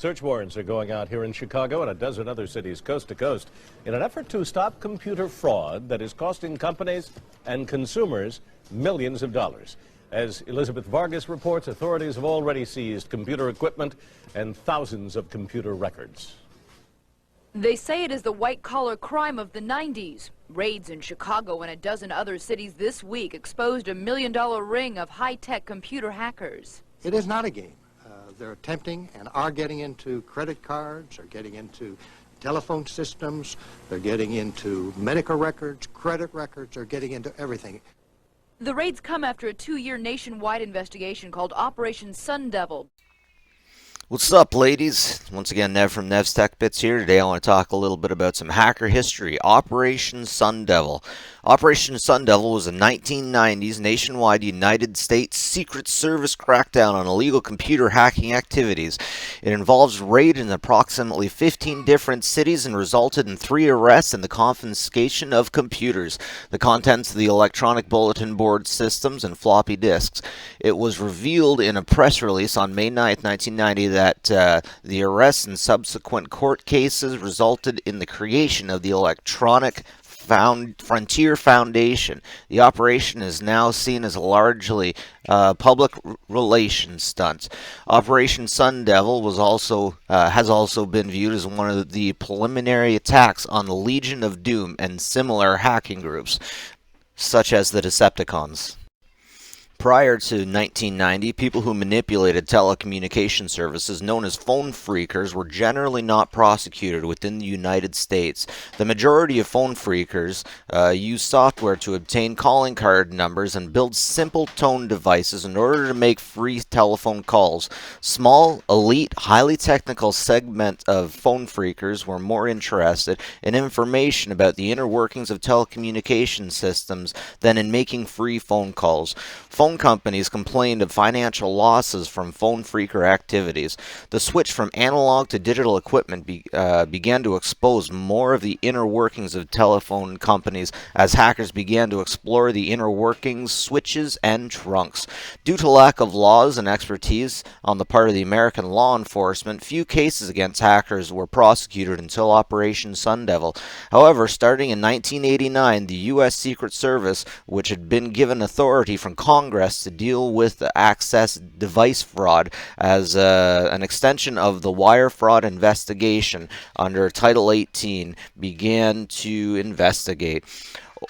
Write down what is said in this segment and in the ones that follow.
Search warrants are going out here in Chicago and a dozen other cities coast to coast in an effort to stop computer fraud that is costing companies and consumers millions of dollars. As Elizabeth Vargas reports, authorities have already seized computer equipment and thousands of computer records. They say it is the white-collar crime of the 90s. Raids in Chicago and a dozen other cities this week exposed a million-dollar ring of high-tech computer hackers. It is not a game. They're attempting and are getting into credit cards, are getting into telephone systems, they're getting into medical records, credit records, they're getting into everything. The raids come after a 2-year nationwide investigation called Operation Sundevil. What's up, ladies? Once again, Nev from Nev's Tech Bits here. Today I want to talk a little bit about some hacker history. Operation Sundevil. Operation Sundevil was a 1990s nationwide United States Secret Service crackdown on illegal computer hacking activities. It involves raid in approximately 15 different cities and resulted in 3 arrests and the confiscation of computers, the contents of the electronic bulletin board systems, and floppy disks. It was revealed in a press release on May 9th, 1990 that the arrests and subsequent court cases resulted in the creation of the Electronic Frontier Foundation. The operation is now seen as a largely public relations stunt. Operation Sundevil has also been viewed as one of the preliminary attacks on the Legion of Doom and similar hacking groups, such as the Decepticons. Prior to 1990, people who manipulated telecommunication services known as phone phreakers were generally not prosecuted within the United States. The majority of phone phreakers used software to obtain calling card numbers and build simple tone devices in order to make free telephone calls. Small, elite, highly technical segment of phone phreakers were more interested in information about the inner workings of telecommunication systems than in making free phone calls. Phone companies complained of financial losses from phone phreaker activities. The switch from analog to digital equipment began to expose more of the inner workings of telephone companies as hackers began to explore the inner workings, switches, and trunks. Due to lack of laws and expertise on the part of the American law enforcement, few cases against hackers were prosecuted until Operation Sundevil. However, starting in 1989, the U.S. Secret Service, which had been given authority from Congress to deal with the access device fraud as an extension of the wire fraud investigation under Title 18, began to investigate.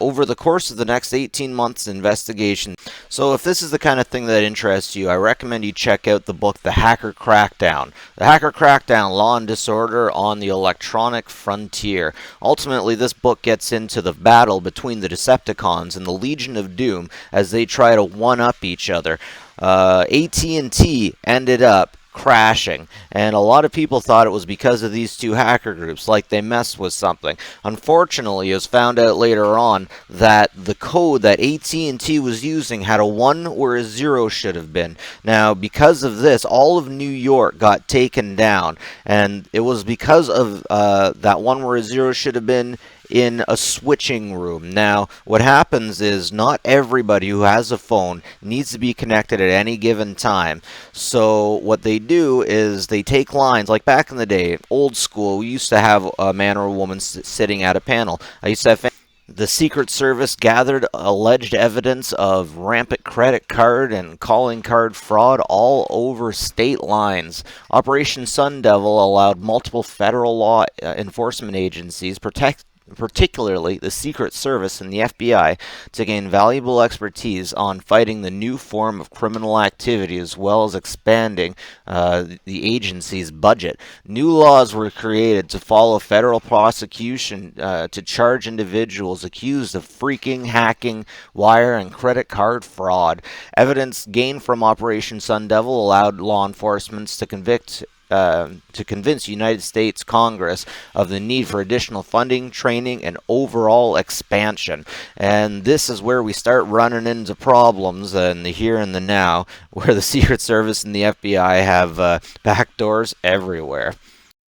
Over the course of the next 18 months investigation. So if this is the kind of thing that interests you, I recommend you check out the book The Hacker Crackdown. The Hacker Crackdown, Law and Disorder on the Electronic Frontier. Ultimately, this book gets into the battle between the Decepticons and the Legion of Doom as they try to one-up each other. AT&T ended up crashing, and a lot of people thought it was because of these two hacker groups, like they messed with something. Unfortunately, it was found out later on that the code that AT&T was using had a 1 where a 0 should have been. Now, because of this, all of New York got taken down, and it was because of that 1 where a 0 should have been in a switching room. Now, what happens is not everybody who has a phone needs to be connected at any given time. So what they do is they take lines, like back in the day, old school, we used to have a man or a woman sitting at a panel. I used to have the Secret Service gathered alleged evidence of rampant credit card and calling card fraud all over state lines. Operation Sundevil allowed multiple federal law enforcement agencies, particularly the Secret Service and the FBI, to gain valuable expertise on fighting the new form of criminal activity as well as expanding the agency's budget. New laws were created to follow federal prosecution to charge individuals accused of phreaking, hacking, wire, and credit card fraud. Evidence gained from Operation Sundevil allowed law enforcement to convince United States Congress of the need for additional funding, training, and overall expansion. And this is where we start running into problems in the here and the now, where the Secret Service and the FBI have backdoors everywhere.